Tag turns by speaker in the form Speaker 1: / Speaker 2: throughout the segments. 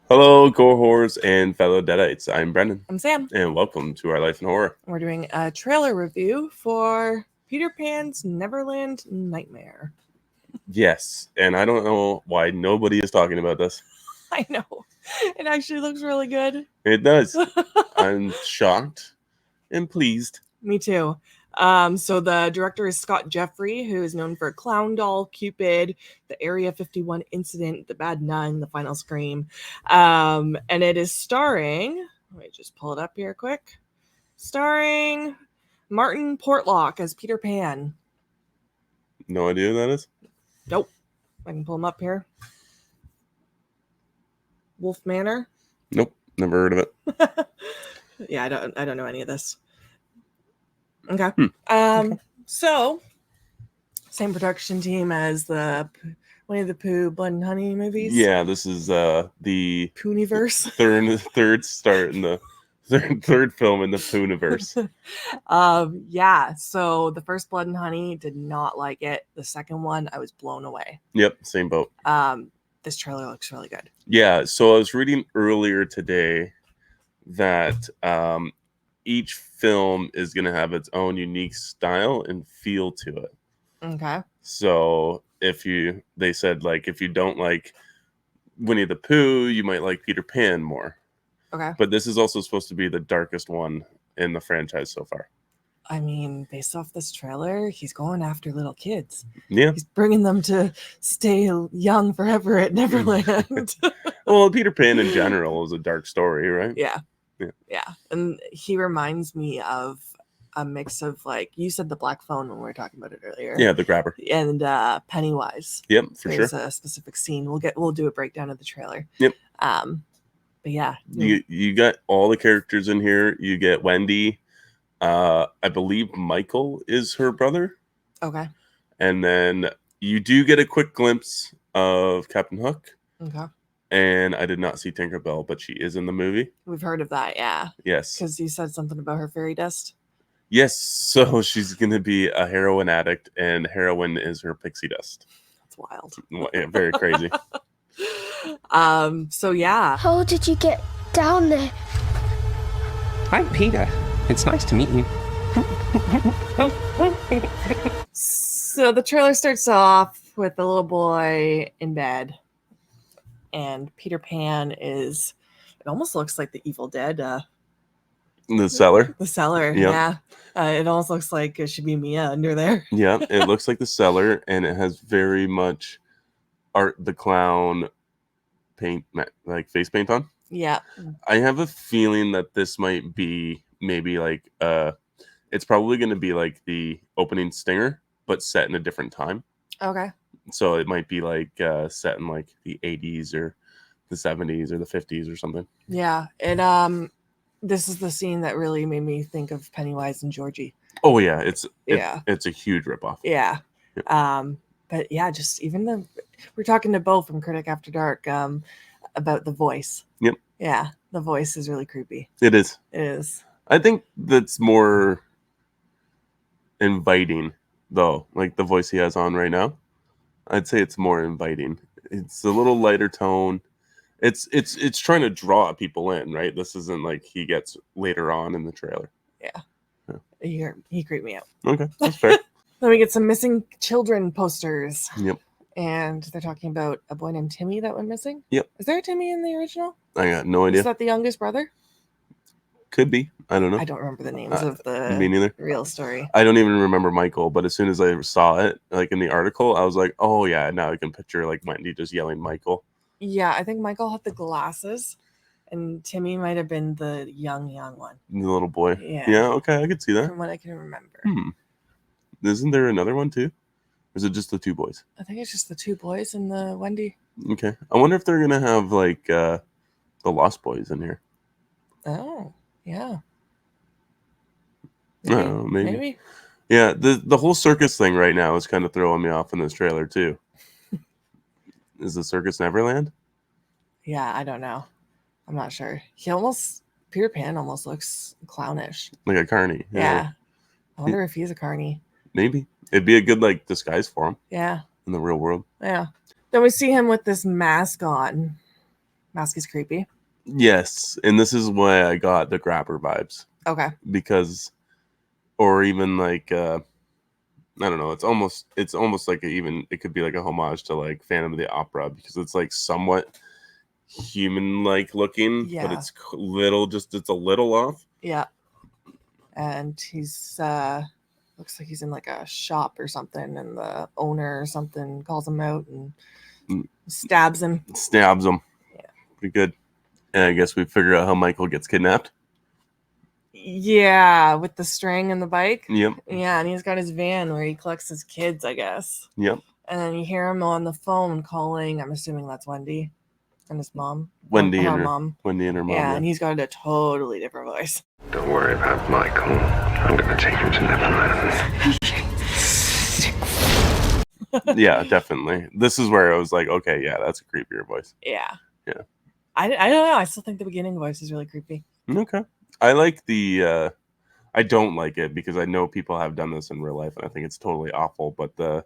Speaker 1: Hello, cohorts and fellow Deadites. I'm Brendan,
Speaker 2: I'm Sam.
Speaker 1: and welcome to Our Life in Horror.
Speaker 2: We're doing a trailer review for Peter Pan's Neverland Nightmare.
Speaker 1: Yes, and I don't know why nobody is talking about this.
Speaker 2: I know. It actually looks really good.
Speaker 1: It does. I'm shocked and pleased.
Speaker 2: Me too. So the director is Scott Jeffrey, who is known for Clown Doll, Cupid, the Area 51 Incident, The Bad Nun, The Final Scream. And it is starring, let me just pull it up here quick, starring Martin Portlock as Peter Pan.
Speaker 1: No idea who that is?
Speaker 2: Nope. I can pull him up here. Wolf Manor.
Speaker 1: Nope, never heard of it.
Speaker 2: Yeah, I don't know any of this. Okay.
Speaker 1: Okay.
Speaker 2: So same production team as the Winnie the Pooh, Blood and Honey movies.
Speaker 1: Yeah, this is the
Speaker 2: Pooniverse.
Speaker 1: third start in the third film in the Pooniverse.
Speaker 2: Yeah. So the first Blood and Honey, did not like it. The second one, I was blown away.
Speaker 1: Yep, same boat.
Speaker 2: This trailer looks really good.
Speaker 1: Yeah, so I was reading earlier today that each film is going to have its own unique style and feel to it.
Speaker 2: Okay.
Speaker 1: So they said, like, if you don't like Winnie the Pooh, you might like Peter Pan more.
Speaker 2: Okay.
Speaker 1: But this is also supposed to be the darkest one in the franchise so far.
Speaker 2: I mean, based off this trailer, he's going after little kids.
Speaker 1: Yeah.
Speaker 2: He's bringing them to stay young forever at Neverland.
Speaker 1: Well, Peter Pan in general is a dark story, right?
Speaker 2: Yeah.
Speaker 1: Yeah.
Speaker 2: Yeah. And he reminds me of a mix of, like, you said the Black Phone when we were talking about it earlier.
Speaker 1: Yeah, the grabber.
Speaker 2: And Pennywise.
Speaker 1: Yep, for
Speaker 2: There's
Speaker 1: sure.
Speaker 2: a specific scene. We'll do a breakdown of the trailer.
Speaker 1: Yep.
Speaker 2: But yeah.
Speaker 1: You got all the characters in here. You get Wendy. I believe Michael is her brother.
Speaker 2: Okay.
Speaker 1: And then you do get a quick glimpse of Captain Hook.
Speaker 2: Okay.
Speaker 1: And I did not see Tinkerbell, but she is in the movie.
Speaker 2: We've heard of that, yeah.
Speaker 1: Yes.
Speaker 2: Because you said something about her fairy dust.
Speaker 1: Yes, so she's going to be a heroin addict, and heroin is her pixie dust.
Speaker 2: That's wild.
Speaker 1: Yeah, very crazy.
Speaker 2: So yeah.
Speaker 3: How did you get down there?
Speaker 4: I'm Peter. It's nice to meet you.
Speaker 2: So the trailer starts off with the little boy in bed, and Peter Pan is, it almost looks like the Evil Dead.
Speaker 1: The cellar.
Speaker 2: The cellar,
Speaker 1: Yep.
Speaker 2: yeah. It almost looks like it should be Mia under there.
Speaker 1: Yeah, it looks like the cellar, and it has very much Art the Clown paint, like face paint on.
Speaker 2: Yeah.
Speaker 1: I have a feeling that this might be maybe like it's probably going to be like the opening stinger, but set in a different time.
Speaker 2: Okay.
Speaker 1: So it might be like set in like the 80s or the 70s or the 50s or something.
Speaker 2: Yeah. And this is the scene that really made me think of Pennywise and Georgie.
Speaker 1: Oh yeah, it's a huge ripoff.
Speaker 2: Yeah. But yeah, just even we're talking to Bo from Critic After Dark about the voice.
Speaker 1: Yep.
Speaker 2: Yeah, the voice is really creepy.
Speaker 1: It is.
Speaker 2: It is.
Speaker 1: I think that's more inviting though, like the voice he has on right now. I'd say it's more inviting. It's a little lighter tone. It's trying to draw people in, right? This isn't like he gets later on in the trailer.
Speaker 2: Yeah. He creeped me out.
Speaker 1: Okay, that's fair.
Speaker 2: Then we get some missing children posters.
Speaker 1: Yep.
Speaker 2: And they're talking about a boy named Timmy that went missing.
Speaker 1: Yep.
Speaker 2: Is there a Timmy in the original?
Speaker 1: I got no idea.
Speaker 2: Is that the youngest brother?
Speaker 1: Could be. I don't know.
Speaker 2: I don't remember the names of
Speaker 1: Me neither.
Speaker 2: real story.
Speaker 1: I don't even remember Michael, but as soon as I saw it, like in the article, I was like, oh yeah, now I can picture like Wendy just yelling Michael.
Speaker 2: Yeah, I think Michael had the glasses, and Timmy might have been the young one.
Speaker 1: The little boy.
Speaker 2: Yeah.
Speaker 1: Yeah, okay, I could see that.
Speaker 2: From what I can remember.
Speaker 1: Isn't there another one too? Or is it just the two boys?
Speaker 2: I think it's just the two boys and the Wendy.
Speaker 1: Okay. I wonder if they're gonna have like the Lost Boys in here.
Speaker 2: Oh, yeah.
Speaker 1: Maybe. Yeah, the whole circus thing right now is kind of throwing me off in this trailer too. Is the circus Neverland?
Speaker 2: Yeah, I don't know. I'm not sure. Peter Pan almost looks clownish.
Speaker 1: Like a carny.
Speaker 2: Yeah. I wonder if he's a carny.
Speaker 1: Maybe. It'd be a good like disguise for him.
Speaker 2: Yeah.
Speaker 1: In the real world.
Speaker 2: Yeah. Then we see him with this mask on. Mask is creepy.
Speaker 1: Yes, and this is why I got the grabber vibes.
Speaker 2: Okay.
Speaker 1: Because, or even like, I don't know, it's almost like it could be like a homage to like Phantom of the Opera, because it's like somewhat human-like looking, but
Speaker 2: Yeah.
Speaker 1: it's it's a little off.
Speaker 2: Yeah. And he's looks like he's in like a shop or something, and the owner or something calls him out and stabs him.
Speaker 1: Stabs him.
Speaker 2: Yeah.
Speaker 1: Pretty good. And I guess we figure out how Michael gets kidnapped.
Speaker 2: Yeah, with the string and the bike.
Speaker 1: Yep.
Speaker 2: Yeah, and he's got his van where he collects his kids, I guess.
Speaker 1: Yep.
Speaker 2: And then you hear him on the phone calling. I'm assuming that's Wendy and his mom.
Speaker 1: Wendy and her
Speaker 2: mom.
Speaker 1: Wendy and her mom.
Speaker 2: Yeah, and he's got a totally different voice.
Speaker 5: Don't worry about Michael. I'm gonna take him to Neverland.
Speaker 1: Yeah, definitely. This is where I was like, okay, yeah, that's a creepier voice.
Speaker 2: Yeah.
Speaker 1: Yeah.
Speaker 2: I don't know. I still think the beginning voice is really creepy.
Speaker 1: Okay. I like the I don't like it because I know people have done this in real life and I think it's totally awful, but the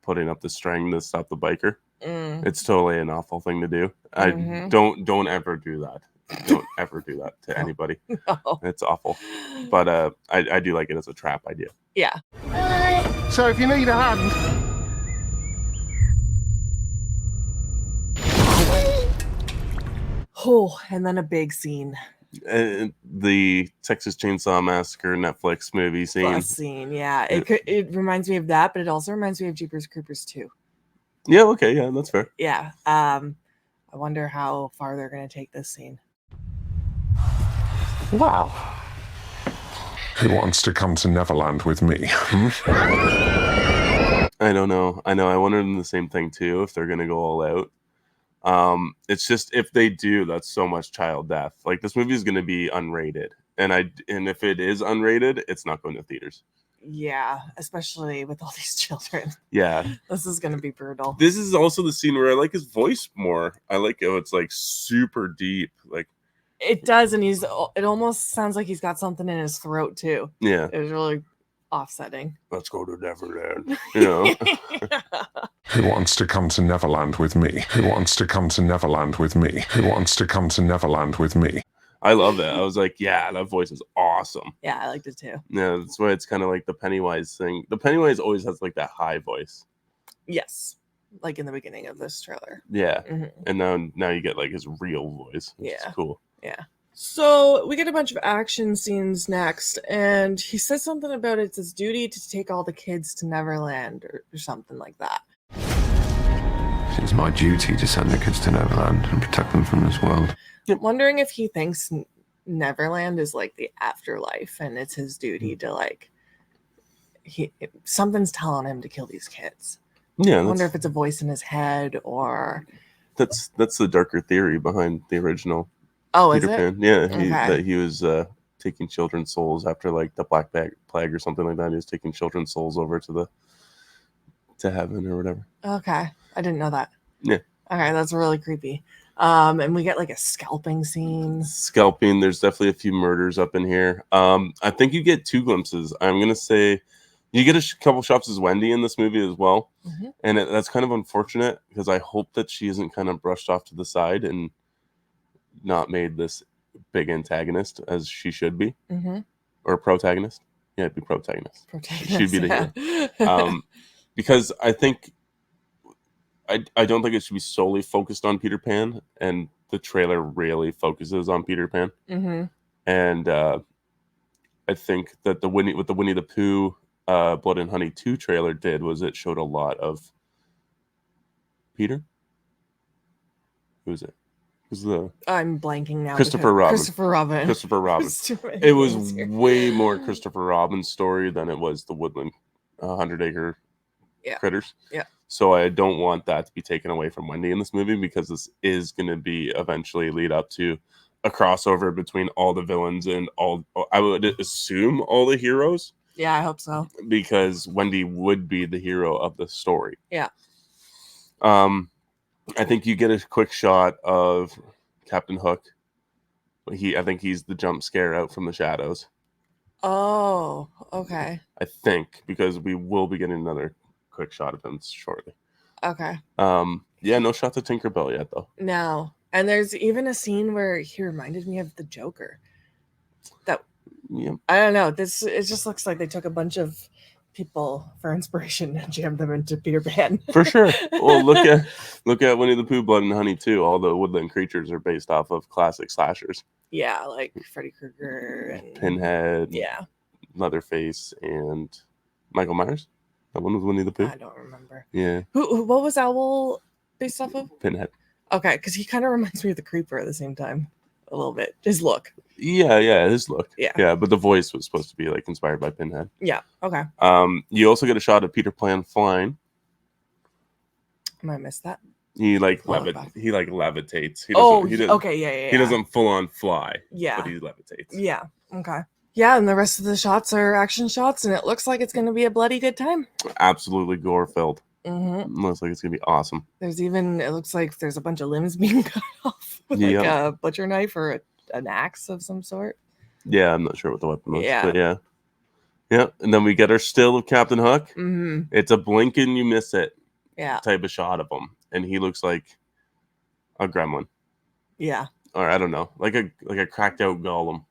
Speaker 1: putting up the string to stop the biker, it's totally an awful thing to do. I don't ever do that. Don't ever do that to anybody.
Speaker 2: No.
Speaker 1: It's awful. But I do like it as a trap idea.
Speaker 2: Yeah.
Speaker 5: So if you need a hand,
Speaker 2: Oh, and then a big scene.
Speaker 1: The Texas Chainsaw Massacre Netflix movie scene.
Speaker 2: Bus scene, yeah. It reminds me of that, but it also reminds me of Jeepers Creepers 2.
Speaker 1: Yeah, okay, yeah, that's fair.
Speaker 2: Yeah. I wonder how far they're going to take this scene.
Speaker 5: wow. Who wants to come to Neverland with me?
Speaker 1: I don't know. I wondered the same thing too, if they're gonna go all out. It's just, if they do, that's so much child death. Like, this movie is gonna be unrated, and if it is unrated, it's not going to theaters.
Speaker 2: Yeah, especially with all these children.
Speaker 1: Yeah,
Speaker 2: This is going to be brutal.
Speaker 1: this is also the scene where I like his voice more. I like how it's like super deep. Like,
Speaker 2: It does, and it almost sounds like he's got something in his throat too.
Speaker 1: yeah,
Speaker 2: It was really offsetting.
Speaker 1: let's go to Neverland. You know.
Speaker 5: Who wants to come to Neverland with me? Who wants to come to Neverland with me? Who wants to come to Neverland with me?
Speaker 1: I love that. I was like, yeah, that voice is awesome.
Speaker 2: Yeah, I liked it too.
Speaker 1: Yeah, that's why it's kind of like the Pennywise thing. The Pennywise always has like that high voice.
Speaker 2: Yes, like in the beginning of this trailer.
Speaker 1: Yeah,
Speaker 2: Mhm.
Speaker 1: and now you get like his real voice. Which
Speaker 2: Yeah.
Speaker 1: is cool.
Speaker 2: Yeah. So we get a bunch of action scenes next, and he says something about it's his duty to take all the kids to Neverland or something like that.
Speaker 6: It's my duty to send the kids to Neverland and protect them from this world.
Speaker 2: I'm wondering if he thinks Neverland is like the afterlife, and it's his duty to like something's telling him to kill these kids.
Speaker 1: Yeah,
Speaker 2: I wonder if it's a voice in his head or
Speaker 1: that's the darker theory behind the original
Speaker 2: is
Speaker 1: Peter
Speaker 2: it?
Speaker 1: Pan. Yeah,
Speaker 2: Okay.
Speaker 1: that he was taking children's souls after like the Black Plague or something like that. He was taking children's souls over to heaven or whatever.
Speaker 2: Okay, I didn't know that.
Speaker 1: Yeah.
Speaker 2: Okay, that's really creepy. And we get like a scalping scene.
Speaker 1: Scalping. There's definitely a few murders up in here. I think you get two glimpses. I'm gonna say you get a couple shots as Wendy in this movie as well, and that's kind of unfortunate because I hope that she isn't kind of brushed off to the side and not made this big antagonist as she should be, or protagonist. Yeah, it'd be protagonist. She'd be the hero. Because I think I don't think it should be solely focused on Peter Pan, and the trailer really focuses on Peter Pan. And I think that the Winnie the Pooh Blood and Honey 2 trailer did was it showed a lot of Peter. Who's it? Who's the
Speaker 2: I'm blanking now.
Speaker 1: Christopher Robin.
Speaker 2: Christopher Robin.
Speaker 1: Christopher Robin.
Speaker 2: There's too many
Speaker 1: It was
Speaker 2: names here.
Speaker 1: way more Christopher Robin's story than it was the Woodland 100 Acre Critters.
Speaker 2: Yeah.
Speaker 1: So I don't want that to be taken away from Wendy in this movie, because this is going to be eventually lead up to a crossover between all the villains and all, I would assume, all the heroes,
Speaker 2: Yeah, I hope so.
Speaker 1: because Wendy would be the hero of the story.
Speaker 2: Yeah.
Speaker 1: I think you get a quick shot of Captain Hook. I think he's the jump scare out from the shadows.
Speaker 2: Oh, okay.
Speaker 1: I think, because we will be getting another quick shot of him shortly.
Speaker 2: Okay.
Speaker 1: Yeah, no shots of Tinkerbell yet though.
Speaker 2: No. And there's even a scene where he reminded me of the Joker. That
Speaker 1: Yeah.
Speaker 2: I don't know. It just looks like they took a bunch of people for inspiration and jammed them into Peter Pan.
Speaker 1: For sure. Well, look at Winnie the Pooh, Blood and Honey too. All the woodland creatures are based off of classic slashers.
Speaker 2: Yeah, like Freddy Krueger and
Speaker 1: Pinhead,
Speaker 2: yeah.
Speaker 1: Leatherface, and Michael Myers. That one was Winnie the Pooh.
Speaker 2: I don't remember.
Speaker 1: Yeah.
Speaker 2: What was Owl based off of?
Speaker 1: Pinhead.
Speaker 2: Okay, because he kind of reminds me of the Creeper at the same time, a little bit. His look.
Speaker 1: Yeah, his look.
Speaker 2: Yeah.
Speaker 1: Yeah, but the voice was supposed to be like inspired by Pinhead.
Speaker 2: Yeah. Okay.
Speaker 1: You also get a shot of Peter Pan flying.
Speaker 2: I might miss that.
Speaker 1: He like
Speaker 2: Oh, okay.
Speaker 1: he like levitates. He
Speaker 2: Oh,
Speaker 1: doesn't,
Speaker 2: okay, yeah.
Speaker 1: He doesn't full on fly.
Speaker 2: Yeah.
Speaker 1: But he levitates.
Speaker 2: Yeah. Okay. Yeah, and the rest of the shots are action shots, and it looks like it's going to be a bloody good time.
Speaker 1: Absolutely gore filled.
Speaker 2: Mm-hmm.
Speaker 1: Looks like it's gonna be awesome.
Speaker 2: It looks like there's a bunch of limbs being cut off with like a butcher knife or an axe of some sort.
Speaker 1: Yeah, I'm not sure what the weapon was,
Speaker 2: Yeah.
Speaker 1: but yeah. Yeah, and then we get our still of Captain Hook.
Speaker 2: Mm-hmm.
Speaker 1: It's a blink and you miss it
Speaker 2: Yeah.
Speaker 1: type of shot of him, and he looks like a gremlin,
Speaker 2: Yeah.
Speaker 1: or I don't know, like a cracked out golem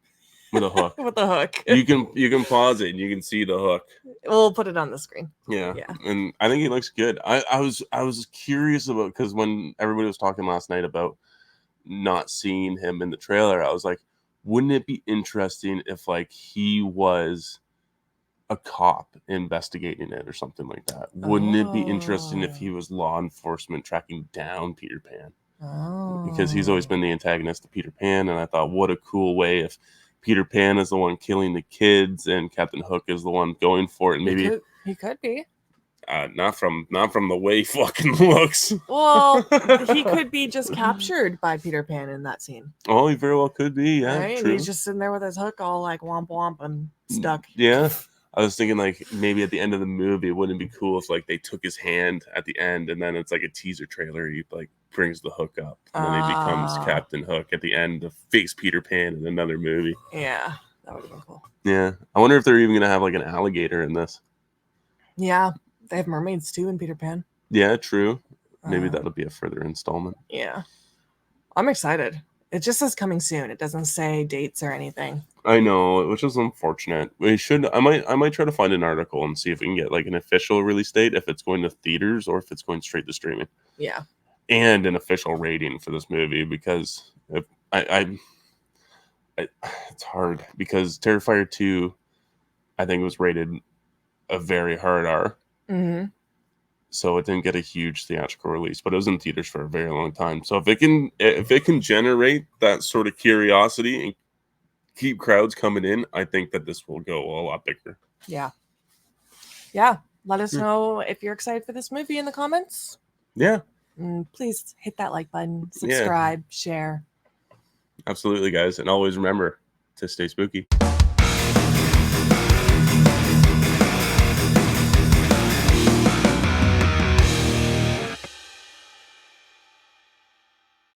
Speaker 1: with a hook.
Speaker 2: With the hook.
Speaker 1: You can pause it and you can see the hook.
Speaker 2: We'll put it on the screen.
Speaker 1: Yeah.
Speaker 2: Yeah.
Speaker 1: And I think he looks good. I was curious about, because when everybody was talking last night about not seeing him in the trailer, I was like, wouldn't it be interesting if like he was a cop investigating it or something like that? Wouldn't it be interesting if he was law enforcement tracking down Peter Pan?
Speaker 2: Oh.
Speaker 1: Because he's always been the antagonist of Peter Pan, and I thought, what a cool way if Peter Pan is the one killing the kids and Captain Hook is the one going for it. And maybe
Speaker 2: he could be.
Speaker 1: not from the way he fucking looks.
Speaker 2: Well, he could be just captured by Peter Pan in that scene.
Speaker 1: Oh, he very well could be. Yeah,
Speaker 2: right?
Speaker 1: true.
Speaker 2: He's just sitting there with his hook all like womp womp and stuck.
Speaker 1: Yeah. I was thinking like maybe at the end of the movie, wouldn't it be cool if like they took his hand at the end and then it's like a teaser trailer. He like brings the hook up and then he becomes Captain Hook at the end to face Peter Pan in another movie.
Speaker 2: Yeah, that would have been cool.
Speaker 1: Yeah. I wonder if they're even going to have like an alligator in this.
Speaker 2: Yeah, they have mermaids too in Peter Pan.
Speaker 1: Yeah, true. Maybe that'll be a further installment.
Speaker 2: Yeah. I'm excited. It just says coming soon. It doesn't say dates or anything.
Speaker 1: I know, which is unfortunate. I might try to find an article and see if we can get like an official release date, if it's going to theaters or if it's going straight to streaming.
Speaker 2: Yeah.
Speaker 1: And an official rating for this movie, because if it's hard, because Terrifier 2 I think was rated a very hard R.
Speaker 2: Mm-hmm.
Speaker 1: So it didn't get a huge theatrical release, but it was in theaters for a very long time. So if it can generate that sort of curiosity and keep crowds coming in, I think that this will go a lot bigger.
Speaker 2: Yeah. Yeah. Let us know if you're excited for this movie in the comments.
Speaker 1: Yeah.
Speaker 2: Please hit that like button, subscribe, share.
Speaker 1: Absolutely, guys. And always remember to stay spooky.